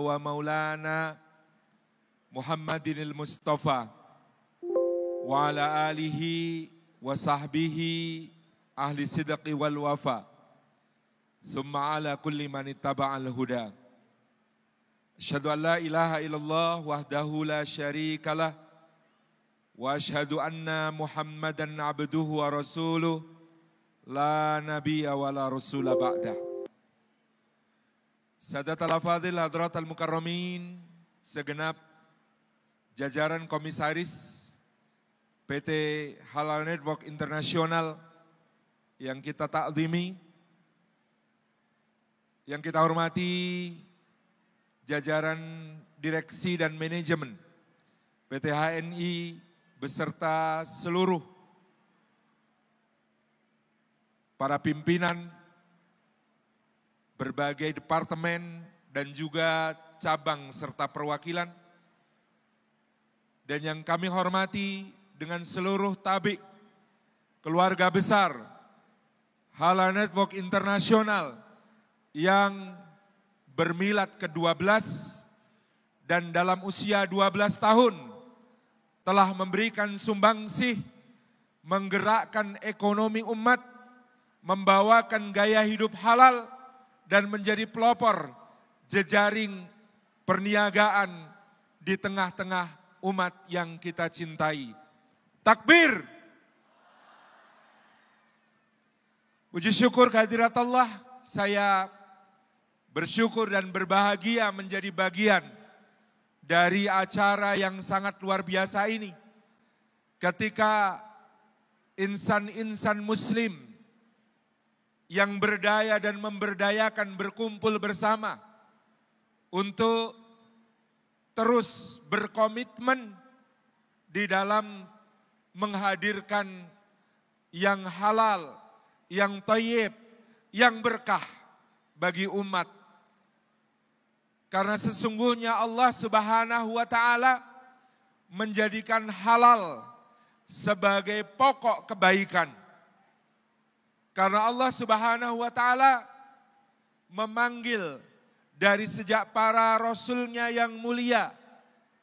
wa maulana Muhammadinil Mustafa wa ala alihi wa sahbihi ahli sidqi wal wafa thumma ala kulli man ittaba'al huda. Asyhadu an la ilaha illallah wahdahu la syarikalah wa asyhadu anna Muhammadan abduhu wa rasuluh la nabiyya wa la rasula ba'dah. Sadatul afadhil hadratal mukarramin, segenap jajaran komisaris PT Halal Network Internasional yang kita takzimi, yang kita hormati jajaran direksi dan manajemen PT HNI beserta seluruh para pimpinan berbagai departemen dan juga cabang serta perwakilan, dan yang kami hormati dengan seluruh tabik keluarga besar Halal Network Internasional yang bermilad ke-12 dan dalam usia 12 tahun telah memberikan sumbangsih menggerakkan ekonomi umat, membawakan gaya hidup halal, dan menjadi pelopor jejaring perniagaan di tengah-tengah umat yang kita cintai. Takbir. Puji syukur kehadirat Allah, saya bersyukur dan berbahagia menjadi bagian dari acara yang sangat luar biasa ini. Ketika insan-insan muslim yang berdaya dan memberdayakan berkumpul bersama untuk terus berkomitmen di dalam menghadirkan yang halal, yang thayyib, yang berkah bagi umat. Karena sesungguhnya Allah Subhanahu wa taala menjadikan halal sebagai pokok kebaikan. Karena Allah Subhanahu wa taala memanggil dari sejak para rasulnya yang mulia,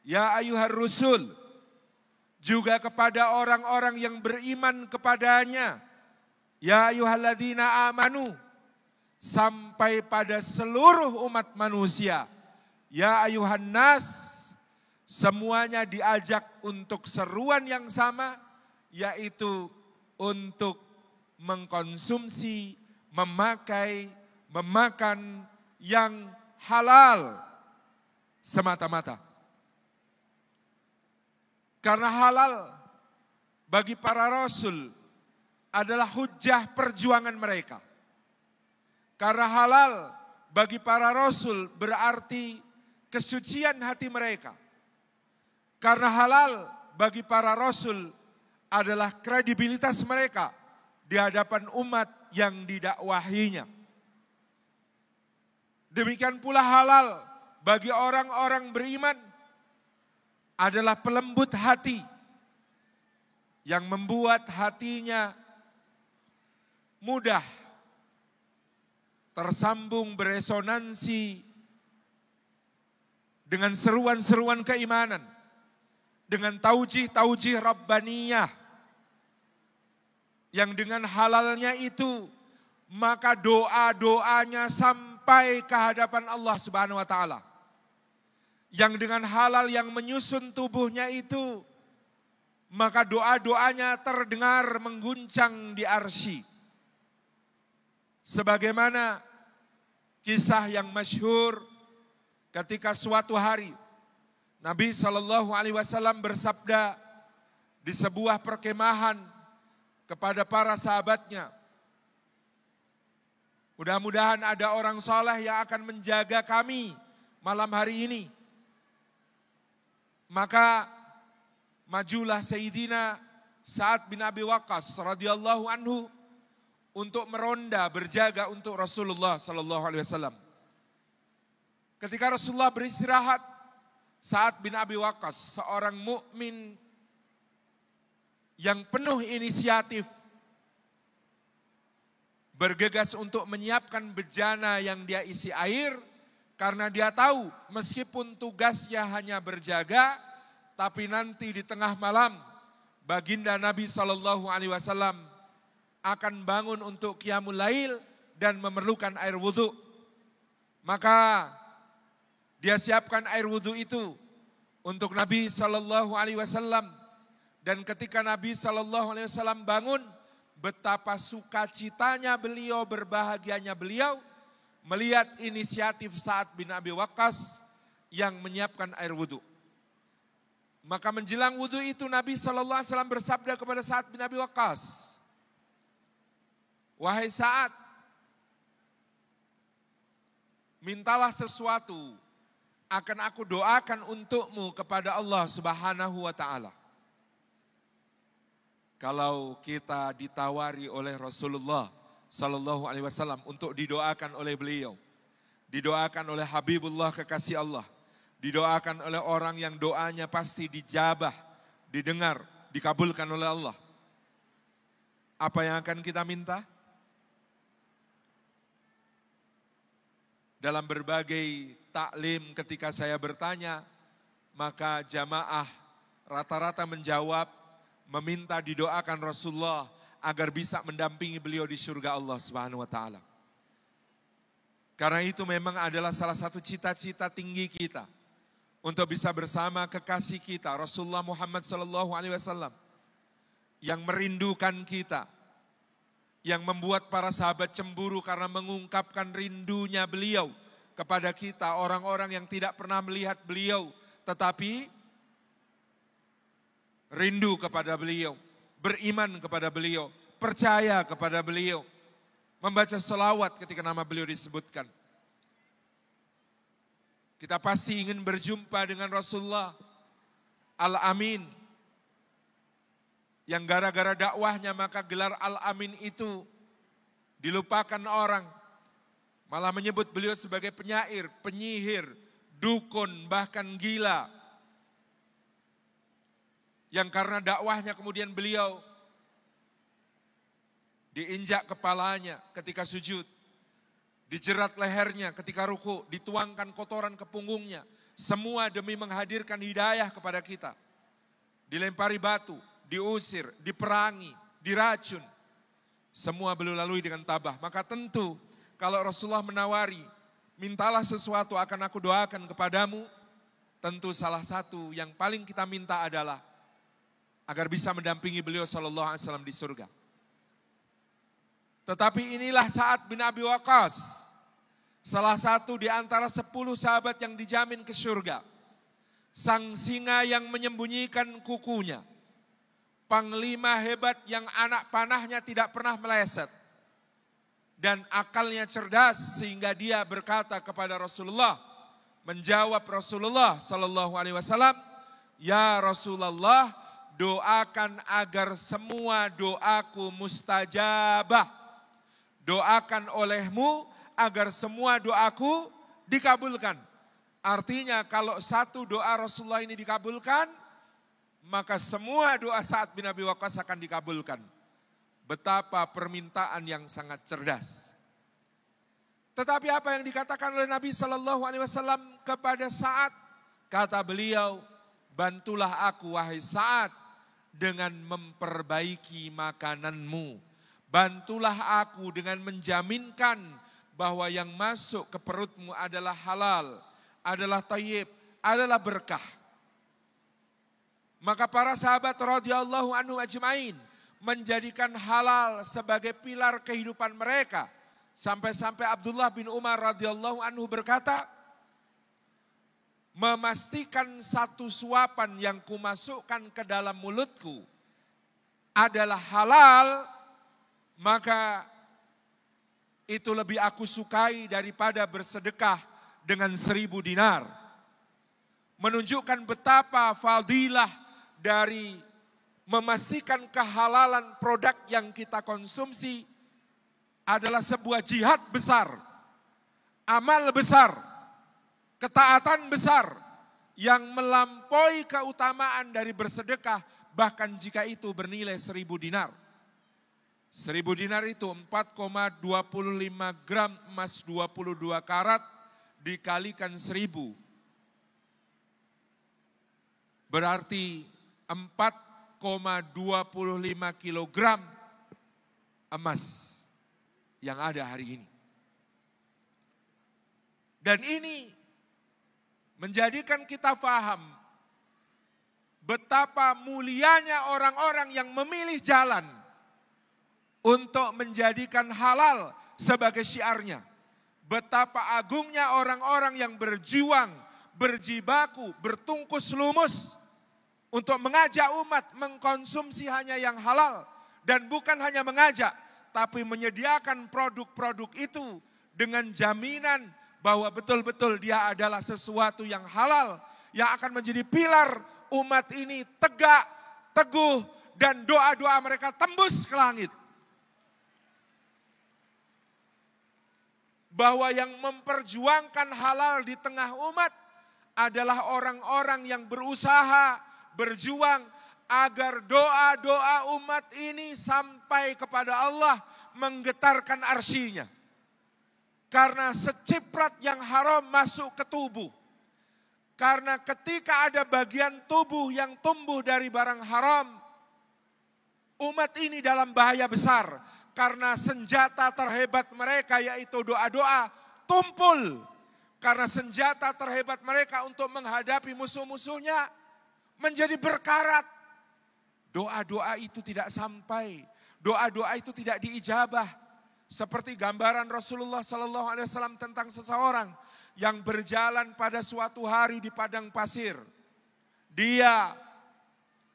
ya ayyuhar rusul, juga kepada orang-orang yang beriman kepadanya, ya ayyuhalladzina amanu, sampai pada seluruh umat manusia, ya ayyuhan nas, semuanya diajak untuk seruan yang sama, yaitu untuk mengkonsumsi, memakai, memakan yang halal semata-mata. Karena halal bagi para rasul adalah hujjah perjuangan mereka. Karena halal bagi para rasul berarti kesucian hati mereka. Karena halal bagi para rasul adalah kredibilitas mereka di hadapan umat yang didakwahinya. Demikian pula halal bagi orang-orang beriman adalah pelembut hati yang membuat hatinya mudah tersambung beresonansi dengan seruan-seruan keimanan, dengan taujih-taujih Rabbaniyah, yang dengan halalnya itu maka doa-doanya sampai ke hadapan Allah Subhanahu wa taala. Yang dengan halal yang menyusun tubuhnya itu maka doa-doanya terdengar mengguncang di arsy. Sebagaimana kisah yang masyhur ketika suatu hari Nabi SAW bersabda di sebuah perkemahan kepada para sahabatnya, mudah-mudahan ada orang soleh yang akan menjaga kami malam hari ini. Maka majulah Sayyidina Sa'ad bin Abi Waqqas radhiyallahu anhu untuk meronda berjaga untuk Rasulullah sallallahu alaihi wasallam. Ketika Rasulullah beristirahat, Sa'ad bin Abi Waqqas, seorang mukmin yang penuh inisiatif, bergegas untuk menyiapkan bejana yang dia isi air, Karena dia tahu meskipun tugasnya hanya berjaga, tapi nanti di tengah malam baginda Nabi SAW akan bangun untuk qiyamul lail dan memerlukan air wudhu. Maka dia siapkan air wudhu itu untuk Nabi SAW. Dan ketika Nabi SAW bangun, betapa sukacitanya beliau, berbahagianya beliau melihat inisiatif Sa'ad bin Abi Waqqas yang menyiapkan air wudhu. Maka menjelang wudhu itu Nabi SAW bersabda kepada Sa'ad bin Abi Waqqas, "Wahai Sa'ad, mintalah sesuatu, akan aku doakan untukmu kepada Allah Subhanahu wa ta'ala." Kalau kita ditawari oleh Rasulullah Sallallahu Alaihi Wasallam untuk didoakan oleh beliau, didoakan oleh Habibullah kekasih Allah, didoakan oleh orang yang doanya pasti dijabah, didengar, dikabulkan oleh Allah, apa yang akan kita minta? Dalam berbagai taklim ketika saya bertanya, maka jamaah rata-rata menjawab meminta didoakan Rasulullah agar bisa mendampingi beliau di surga Allah Subhanahu wa taala. Karena itu memang adalah salah satu cita-cita tinggi kita untuk bisa bersama kekasih kita Rasulullah Muhammad sallallahu alaihi wasallam yang merindukan kita, yang membuat para sahabat cemburu karena mengungkapkan rindunya beliau kepada kita, orang-orang yang tidak pernah melihat beliau tetapi rindu kepada beliau, beriman kepada beliau, percaya kepada beliau, membaca selawat ketika nama beliau disebutkan. Kita pasti ingin berjumpa dengan Rasulullah Al-Amin, yang gara-gara dakwahnya maka gelar Al-Amin itu dilupakan orang, malah menyebut beliau sebagai penyair, penyihir, dukun, bahkan gila. Yang karena dakwahnya kemudian beliau diinjak kepalanya ketika sujud, dijerat lehernya ketika ruku, dituangkan kotoran ke punggungnya. Semua demi menghadirkan hidayah kepada kita. Dilempari batu, diusir, diperangi, diracun. Semua beliau lalui dengan tabah. Maka tentu kalau Rasulullah menawari, mintalah sesuatu akan aku doakan kepadamu. Tentu salah satu yang paling kita minta adalah agar bisa mendampingi beliau sallallahu alaihi wasallam di surga. Tetapi inilah Sa'ad bin Abi Waqqas, salah satu di antara 10 sahabat yang dijamin ke surga. Sang singa yang menyembunyikan kukunya, panglima hebat yang anak panahnya tidak pernah meleset, dan akalnya cerdas sehingga dia berkata kepada Rasulullah, menjawab Rasulullah sallallahu alaihi wasallam, "Ya Rasulullah, doakan agar semua doaku mustajabah. Doakan olehmu agar semua doaku dikabulkan." Artinya kalau satu doa Rasulullah ini dikabulkan, maka semua doa Sa'ad bin Abi Waqqas akan dikabulkan. Betapa permintaan yang sangat cerdas. Tetapi apa yang dikatakan oleh Nabi Sallallahu Alaihi Wasallam kepada Sa'ad? Kata beliau, "Bantulah aku wahai Sa'ad dengan memperbaiki makananmu. Bantulah aku dengan menjaminkan bahwa yang masuk ke perutmu adalah halal, adalah thayyib, adalah berkah." Maka para sahabat radhiyallahu anhu ajmain menjadikan halal sebagai pilar kehidupan mereka. Sampai-sampai Abdullah bin Umar radhiyallahu anhu berkata, "Memastikan satu suapan yang kumasukkan ke dalam mulutku adalah halal, maka itu lebih aku sukai daripada bersedekah dengan 1000 dinar. Menunjukkan betapa fadilah dari memastikan kehalalan produk yang kita konsumsi adalah sebuah jihad besar, amal besar, ketaatan besar yang melampaui keutamaan dari bersedekah, bahkan jika itu bernilai 1000 dinar. 1000 dinar itu 4,25 gram emas 22 karat dikalikan 1000 berarti 4,25 kilogram emas yang ada hari ini. Dan ini menjadikan kita faham betapa mulianya orang-orang yang memilih jalan untuk menjadikan halal sebagai syiarnya. Betapa agungnya orang-orang yang berjuang, berjibaku, bertungkus lumus untuk mengajak umat mengkonsumsi hanya yang halal. Dan bukan hanya mengajak, tapi menyediakan produk-produk itu dengan jaminan bahwa betul-betul dia adalah sesuatu yang halal, yang akan menjadi pilar umat ini tegak, teguh, dan doa-doa mereka tembus ke langit. Bahwa yang memperjuangkan halal di tengah umat adalah orang-orang yang berusaha, berjuang agar doa-doa umat ini sampai kepada Allah menggetarkan arsy-Nya. Karena seciprat yang haram masuk ke tubuh. Karena ketika ada bagian tubuh yang tumbuh dari barang haram, umat ini dalam bahaya besar. Karena senjata terhebat mereka yaitu doa-doa tumpul. Karena senjata terhebat mereka untuk menghadapi musuh-musuhnya menjadi berkarat. Doa-doa itu tidak sampai. Doa-doa itu tidak diijabah. Seperti gambaran Rasulullah SAW tentang seseorang yang berjalan pada suatu hari di padang pasir. Dia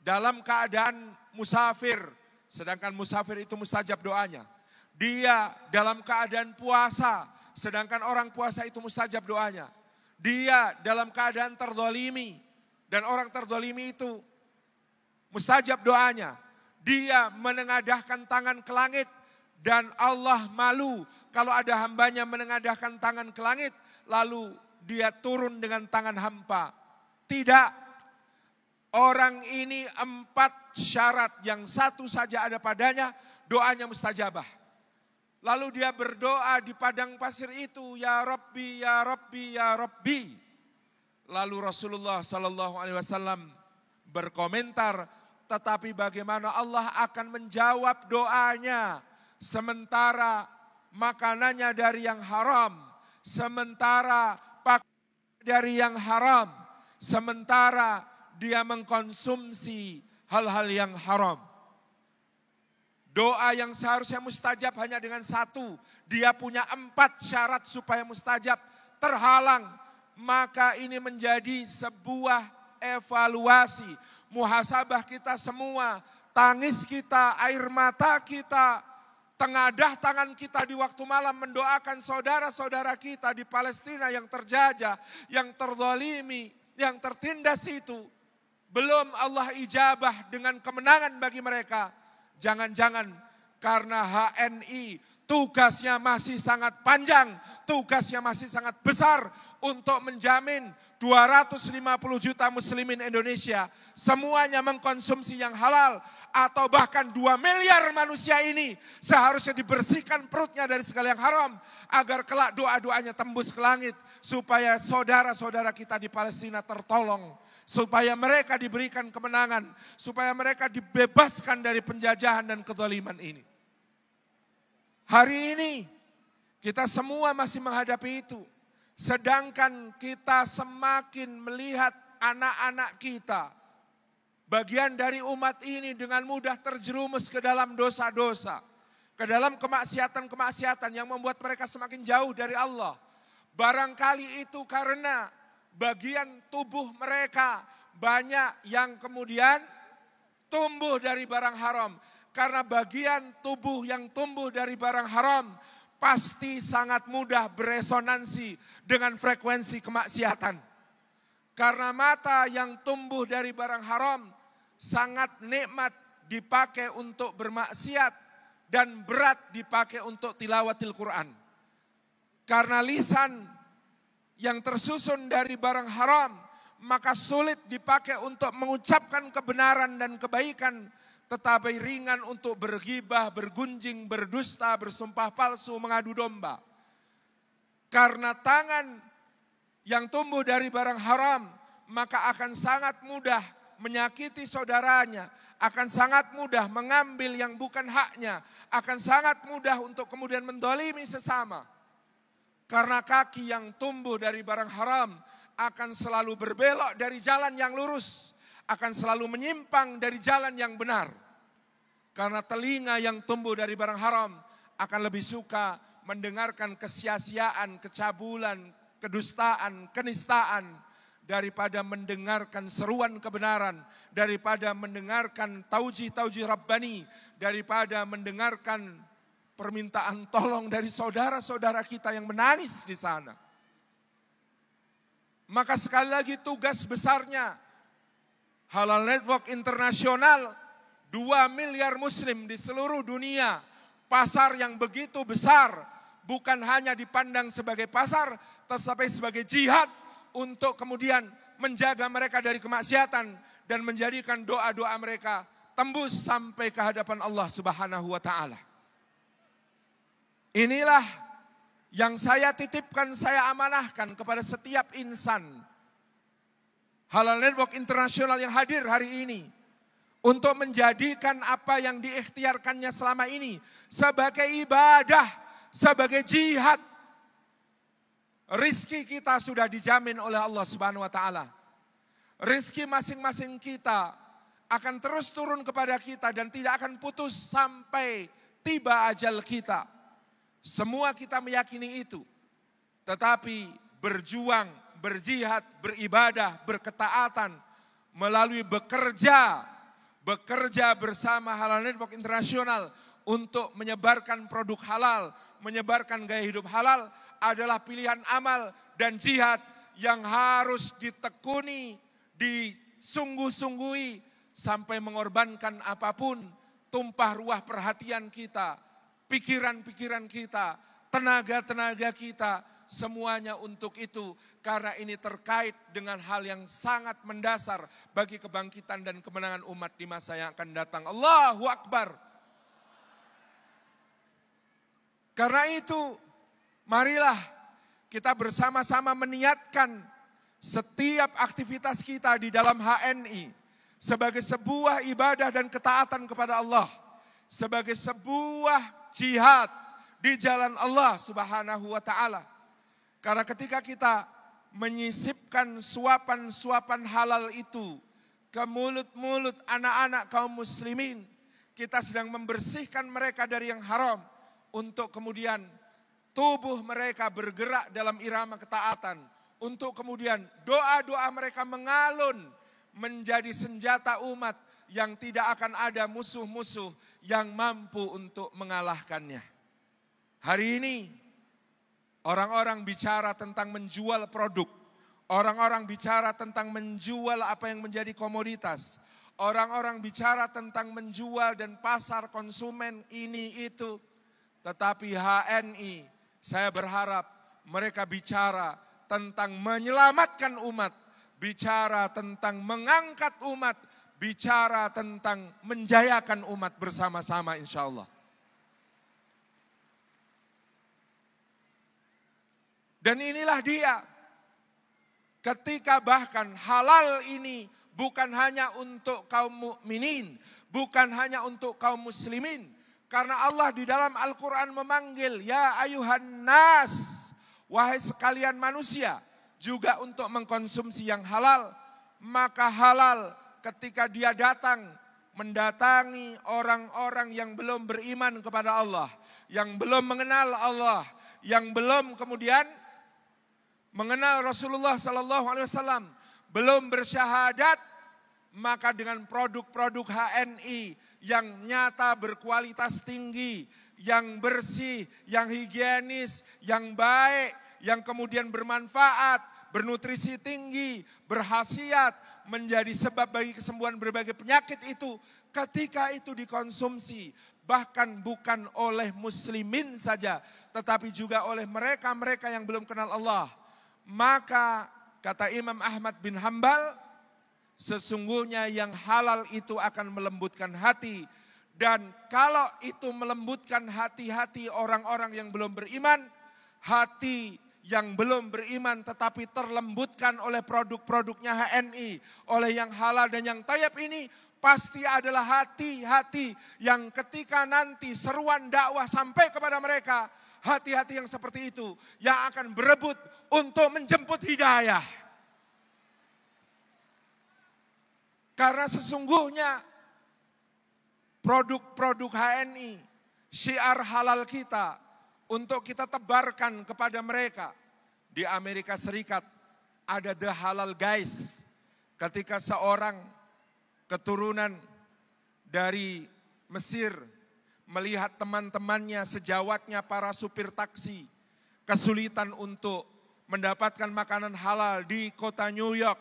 dalam keadaan musafir. Sedangkan musafir itu mustajab doanya. Dia dalam keadaan puasa. Sedangkan orang puasa itu mustajab doanya. Dia dalam keadaan terdolimi. Dan orang terdolimi itu mustajab doanya. Dia menengadahkan tangan ke langit. Dan Allah malu kalau ada hambanya menengadahkan tangan ke langit. Lalu dia turun dengan tangan hampa. Tidak. Orang ini 4 syarat, yang satu saja ada padanya, doanya mustajabah. Lalu dia berdoa di padang pasir itu, ya Rabbi, ya Rabbi, ya Rabbi. Lalu Rasulullah SAW berkomentar, tetapi bagaimana Allah akan menjawab doanya, sementara makanannya dari yang haram, sementara pakaiannya dari yang haram, sementara dia mengkonsumsi hal-hal yang haram. Doa yang seharusnya mustajab hanya dengan 1. Dia punya 4 syarat supaya mustajab, terhalang. Maka ini menjadi sebuah evaluasi. Muhasabah kita semua, tangis kita, air mata kita, tengadah tangan kita di waktu malam mendoakan saudara-saudara kita di Palestina yang terjajah, yang terzalimi, yang tertindas itu. Belum Allah ijabah dengan kemenangan bagi mereka. Jangan-jangan karena HNI tugasnya masih sangat panjang, tugasnya masih sangat besar untuk menjamin 250 juta muslimin Indonesia semuanya mengkonsumsi yang halal, atau bahkan 2 miliar manusia ini seharusnya dibersihkan perutnya dari segala yang haram agar kelak doa-doanya tembus ke langit supaya saudara-saudara kita di Palestina tertolong, supaya mereka diberikan kemenangan, supaya mereka dibebaskan dari penjajahan dan kezaliman ini. Hari ini kita semua masih menghadapi itu. Sedangkan kita semakin melihat anak-anak kita, bagian dari umat ini dengan mudah terjerumus ke dalam dosa-dosa, ke dalam kemaksiatan-kemaksiatan yang membuat mereka semakin jauh dari Allah. Barangkali itu karena bagian tubuh mereka banyak yang kemudian tumbuh dari barang haram. Karena bagian tubuh yang tumbuh dari barang haram pasti sangat mudah beresonansi dengan frekuensi kemaksiatan. Karena mata yang tumbuh dari barang haram sangat nikmat dipakai untuk bermaksiat dan berat dipakai untuk tilawatil Quran. Karena lisan yang tersusun dari barang haram maka sulit dipakai untuk mengucapkan kebenaran dan kebaikan, tetapi ringan untuk berghibah, bergunjing, berdusta, bersumpah palsu, mengadu domba. Karena tangan yang tumbuh dari barang haram, maka akan sangat mudah menyakiti saudaranya, akan sangat mudah mengambil yang bukan haknya, akan sangat mudah untuk kemudian mendolimi sesama. Karena kaki yang tumbuh dari barang haram akan selalu berbelok dari jalan yang lurus, akan selalu menyimpang dari jalan yang benar. Karena telinga yang tumbuh dari barang haram akan lebih suka mendengarkan kesia-siaan, kecabulan, kedustaan, kenistaan, daripada mendengarkan seruan kebenaran, daripada mendengarkan tauji-tauji Rabbani, daripada mendengarkan permintaan tolong dari saudara-saudara kita yang menangis di sana. Maka sekali lagi tugas besarnya Halal Network Internasional, 2 miliar muslim di seluruh dunia, pasar yang begitu besar, bukan hanya dipandang sebagai pasar, tetapi sebagai jihad untuk kemudian menjaga mereka dari kemaksiatan dan menjadikan doa-doa mereka tembus sampai ke hadapan Allah Subhanahu wa taala. Inilah yang saya titipkan, saya amanahkan kepada setiap insan Halal Network Internasional yang hadir hari ini, untuk menjadikan apa yang diikhtiarkannya selama ini sebagai ibadah, sebagai jihad. Rizki kita sudah dijamin oleh Allah Subhanahu wa taala. Rizki masing-masing kita akan terus turun kepada kita dan tidak akan putus sampai tiba ajal kita. Semua kita meyakini itu. Tetapi berjuang, berjihad, beribadah, berketaatan melalui bekerja bersama Halal Network Internasional untuk menyebarkan produk halal, menyebarkan gaya hidup halal adalah pilihan amal dan jihad yang harus ditekuni, disungguh-sungguhi sampai mengorbankan apapun, tumpah ruah perhatian kita, pikiran-pikiran kita, tenaga-tenaga kita, semuanya untuk itu. Karena ini terkait dengan hal yang sangat mendasar bagi kebangkitan dan kemenangan umat di masa yang akan datang. Allahu Akbar. Karena itu, marilah kita bersama-sama meniatkan setiap aktivitas kita di dalam HNI sebagai sebuah ibadah dan ketaatan kepada Allah, sebagai sebuah jihad di jalan Allah Subhanahu wa taala. Karena ketika kita menyisipkan suapan-suapan halal itu ke mulut-mulut anak-anak kaum muslimin, kita sedang membersihkan mereka dari yang haram untuk kemudian tubuh mereka bergerak dalam irama ketaatan, untuk kemudian doa-doa mereka mengalun menjadi senjata umat yang tidak akan ada musuh-musuh yang mampu untuk mengalahkannya. Hari ini orang-orang bicara tentang menjual produk, orang-orang bicara tentang menjual apa yang menjadi komoditas, orang-orang bicara tentang menjual dan pasar konsumen ini itu. Tetapi HNI, saya berharap mereka bicara tentang menyelamatkan umat, bicara tentang mengangkat umat, bicara tentang menjayakan umat bersama-sama insya Allah. Dan inilah dia, ketika bahkan halal ini bukan hanya untuk kaum mukminin, bukan hanya untuk kaum muslimin. Karena Allah di dalam Al-Quran memanggil, ya ayuhan nas, wahai sekalian manusia, juga untuk mengkonsumsi yang halal. Maka halal ketika dia datang, mendatangi orang-orang yang belum beriman kepada Allah, yang belum mengenal Allah, yang belum kemudian mengenal Rasulullah SAW, belum bersyahadat, maka dengan produk-produk HNI yang nyata berkualitas tinggi, yang bersih, yang higienis, yang baik, yang kemudian bermanfaat, bernutrisi tinggi, berkhasiat, menjadi sebab bagi kesembuhan berbagai penyakit itu, ketika itu dikonsumsi, bahkan bukan oleh muslimin saja, tetapi juga oleh mereka-mereka yang belum kenal Allah. Maka kata Imam Ahmad bin Hanbal, sesungguhnya yang halal itu akan melembutkan hati. Dan kalau itu melembutkan hati-hati orang-orang yang belum beriman, hati yang belum beriman tetapi terlembutkan oleh produk-produknya HNI, oleh yang halal dan yang thayyib ini, pasti adalah hati-hati yang ketika nanti seruan dakwah sampai kepada mereka, hati-hati yang seperti itu yang akan berebut untuk menjemput hidayah. Karena sesungguhnya produk-produk HNI, syiar halal kita untuk kita tebarkan kepada mereka. Di Amerika Serikat ada The Halal Guys. Ketika seorang keturunan dari Mesir melihat teman-temannya sejawatnya para supir taksi kesulitan untuk mendapatkan makanan halal di kota New York,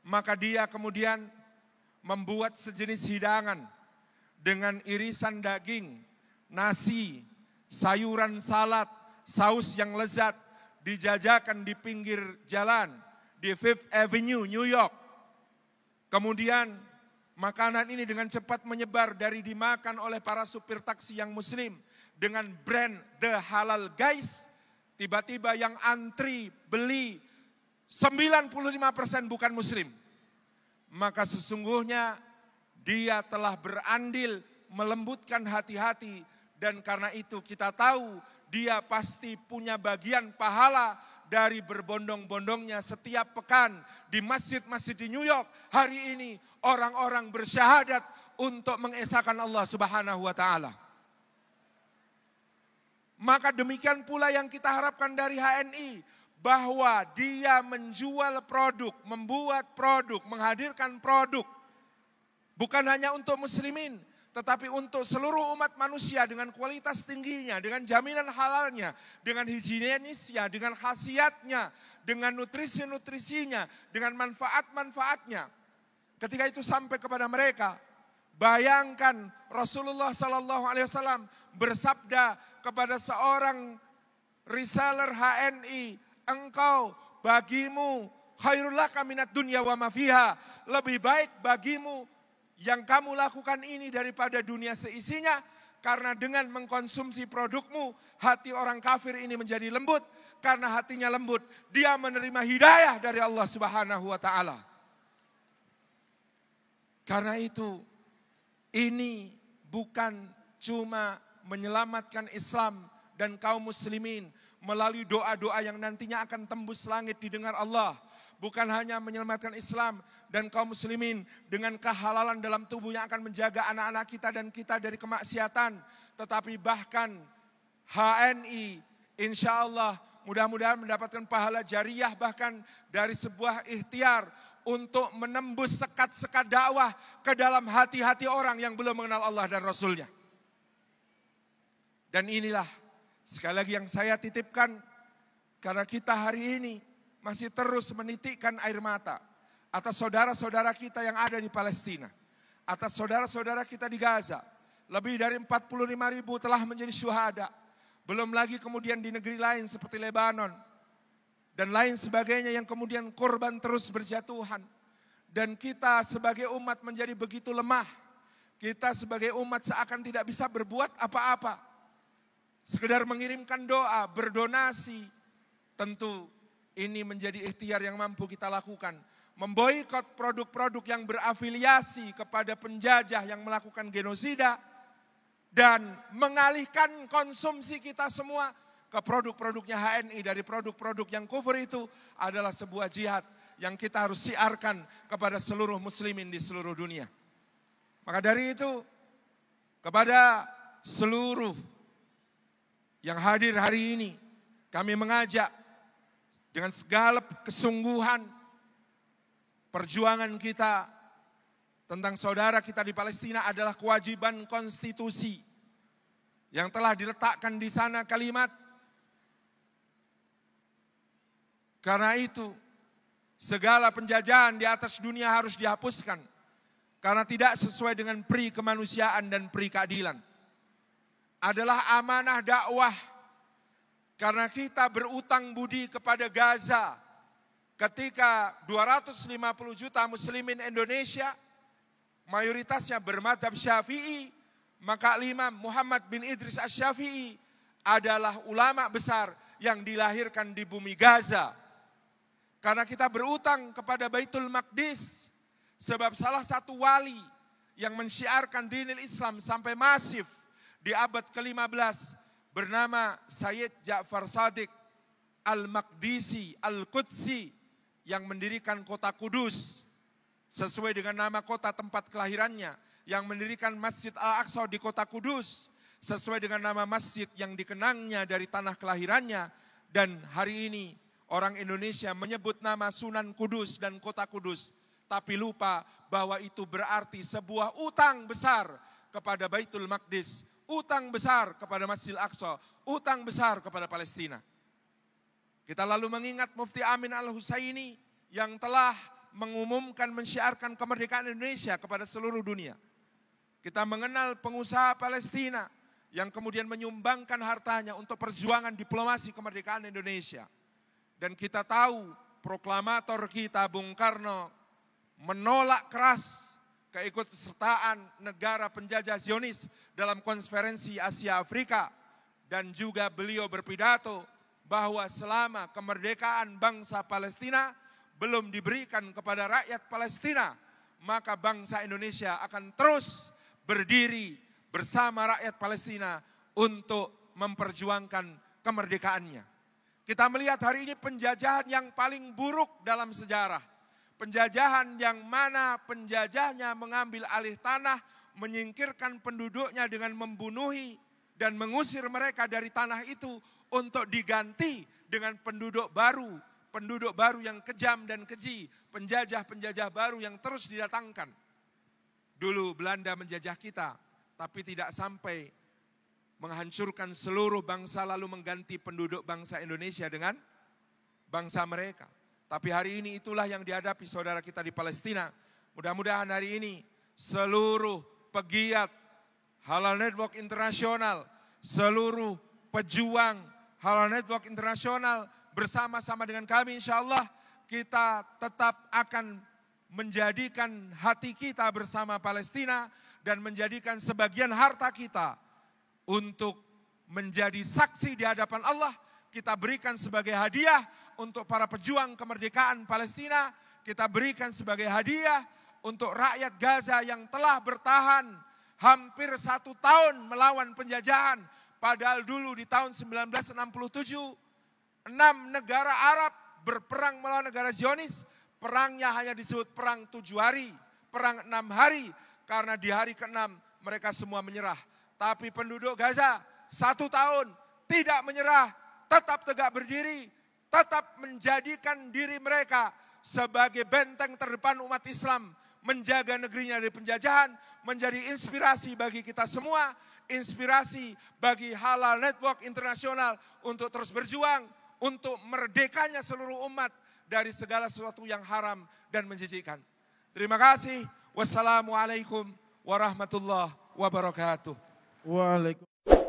maka dia kemudian membuat sejenis hidangan dengan irisan daging, nasi, sayuran salad, saus yang lezat, dijajakan di pinggir jalan di Fifth Avenue, New York. Kemudian makanan ini dengan cepat menyebar dari dimakan oleh para supir taksi yang muslim dengan brand The Halal Guys. Tiba-tiba yang antri beli 95% bukan muslim. Maka sesungguhnya dia telah berandil melembutkan hati-hati, dan karena itu kita tahu dia pasti punya bagian pahala dari berbondong-bondongnya setiap pekan di masjid-masjid di New York. Hari ini orang-orang bersyahadat untuk mengesahkan Allah Subhanahu wa taala. Maka demikian pula yang kita harapkan dari HNI, bahwa dia menjual produk, membuat produk, menghadirkan produk bukan hanya untuk muslimin, tetapi untuk seluruh umat manusia dengan kualitas tingginya, dengan jaminan halalnya, dengan higienisnya, dengan khasiatnya, dengan nutrisi-nutrisinya, dengan manfaat-manfaatnya. Ketika itu sampai kepada mereka, bayangkan Rasulullah SAW bersabda kepada seorang reseller HNI, engkau bagimu khairul laka minad dunya wa ma fiha, lebih baik bagimu yang kamu lakukan ini daripada dunia seisinya, karena dengan mengkonsumsi produkmu hati orang kafir ini menjadi lembut, karena hatinya lembut dia menerima hidayah dari Allah Subhanahu wa taala. Karena itu ini bukan cuma menyelamatkan Islam dan kaum muslimin melalui doa-doa yang nantinya akan tembus langit didengar Allah. Bukan hanya menyelamatkan Islam dan kaum muslimin dengan kehalalan dalam tubuh yang akan menjaga anak-anak kita dan kita dari kemaksiatan. Tetapi bahkan HNI insya Allah mudah-mudahan mendapatkan pahala jariah bahkan dari sebuah ikhtiar untuk menembus sekat-sekat dakwah ke dalam hati-hati orang yang belum mengenal Allah dan Rasulnya. Dan inilah sekali lagi yang saya titipkan, karena kita hari ini masih terus menitikkan air mata atas saudara-saudara kita yang ada di Palestina, atas saudara-saudara kita di Gaza. Lebih dari 45.000 telah menjadi syuhada. Belum lagi kemudian di negeri lain seperti Lebanon dan lain sebagainya yang kemudian korban terus berjatuhan. Dan kita sebagai umat menjadi begitu lemah. Kita sebagai umat seakan tidak bisa berbuat apa-apa. Sekedar mengirimkan doa, berdonasi. Tentu ini menjadi ikhtiar yang mampu kita lakukan. Memboikot produk-produk yang berafiliasi kepada penjajah yang melakukan genosida. Dan mengalihkan konsumsi kita semua ke produk-produknya HNI. Dari produk-produk yang kufur itu adalah sebuah jihad yang kita harus siarkan kepada seluruh muslimin di seluruh dunia. Maka dari itu kepada seluruh yang hadir hari ini, kami mengajak dengan segala kesungguhan perjuangan kita tentang saudara kita di Palestina adalah kewajiban konstitusi yang telah diletakkan di sana kalimat. Karena itu segala penjajahan di atas dunia harus dihapuskan karena tidak sesuai dengan pri kemanusiaan dan pri keadilan. Adalah amanah dakwah karena kita berutang budi kepada Gaza ketika 250 juta muslimin Indonesia mayoritasnya bermadzhab Syafi'i, maka Imam Muhammad bin Idris Asy-Syafi'i adalah ulama besar yang dilahirkan di bumi Gaza. Karena kita berutang kepada Baitul Maqdis. Sebab salah satu wali yang mensyiarkan dinil Islam sampai masif di abad ke-15 bernama Sayyid Ja'far Shadiq Al-Maqdisi Al-Qudsi yang mendirikan kota Kudus sesuai dengan nama kota tempat kelahirannya, yang mendirikan Masjid Al-Aqsa di kota Kudus sesuai dengan nama masjid yang dikenangnya dari tanah kelahirannya. Dan hari ini orang Indonesia menyebut nama Sunan Kudus dan kota Kudus, tapi lupa bahwa itu berarti sebuah utang besar kepada Baitul Maqdis, utang besar kepada Masjid Al-Aqsa, utang besar kepada Palestina. Kita lalu mengingat Mufti Amin Al-Husaini yang telah mengumumkan mensyiarkan kemerdekaan Indonesia kepada seluruh dunia. Kita mengenal pengusaha Palestina yang kemudian menyumbangkan hartanya untuk perjuangan diplomasi kemerdekaan Indonesia. Dan kita tahu proklamator kita Bung Karno menolak keras keikutsertaan negara penjajah Zionis dalam konferensi Asia Afrika. Dan juga beliau berpidato bahwa selama kemerdekaan bangsa Palestina belum diberikan kepada rakyat Palestina, maka bangsa Indonesia akan terus berdiri bersama rakyat Palestina untuk memperjuangkan kemerdekaannya. Kita melihat hari ini penjajahan yang paling buruk dalam sejarah. Penjajahan yang mana penjajahnya mengambil alih tanah, menyingkirkan penduduknya dengan membunuhi dan mengusir mereka dari tanah itu untuk diganti dengan penduduk baru yang kejam dan keji, penjajah-penjajah baru yang terus didatangkan. Dulu Belanda menjajah kita, tapi tidak sampai menghancurkan seluruh bangsa lalu mengganti penduduk bangsa Indonesia dengan bangsa mereka. Tapi hari ini itulah yang dihadapi saudara kita di Palestina. Mudah-mudahan hari ini seluruh pegiat Halal Network Internasional, seluruh pejuang Halal Network Internasional bersama-sama dengan kami, insya Allah kita tetap akan menjadikan hati kita bersama Palestina dan menjadikan sebagian harta kita untuk menjadi saksi di hadapan Allah. Kita berikan sebagai hadiah untuk para pejuang kemerdekaan Palestina. Kita berikan sebagai hadiah untuk rakyat Gaza yang telah bertahan hampir 1 tahun melawan penjajahan. Padahal dulu di tahun 1967, 6 negara Arab berperang melawan negara Zionis. Perangnya hanya disebut perang 7 hari, perang 6 hari. Karena di hari ke-6 mereka semua menyerah. Tapi penduduk Gaza 1 tahun tidak menyerah, tetap tegak berdiri, tetap menjadikan diri mereka sebagai benteng terdepan umat Islam, menjaga negerinya dari penjajahan, menjadi inspirasi bagi kita semua, inspirasi bagi Halal Network Internasional untuk terus berjuang, untuk merdekanya seluruh umat dari segala sesuatu yang haram dan menjijikkan. Terima kasih. Wassalamualaikum warahmatullahi wabarakatuh. Waalaikumsalam.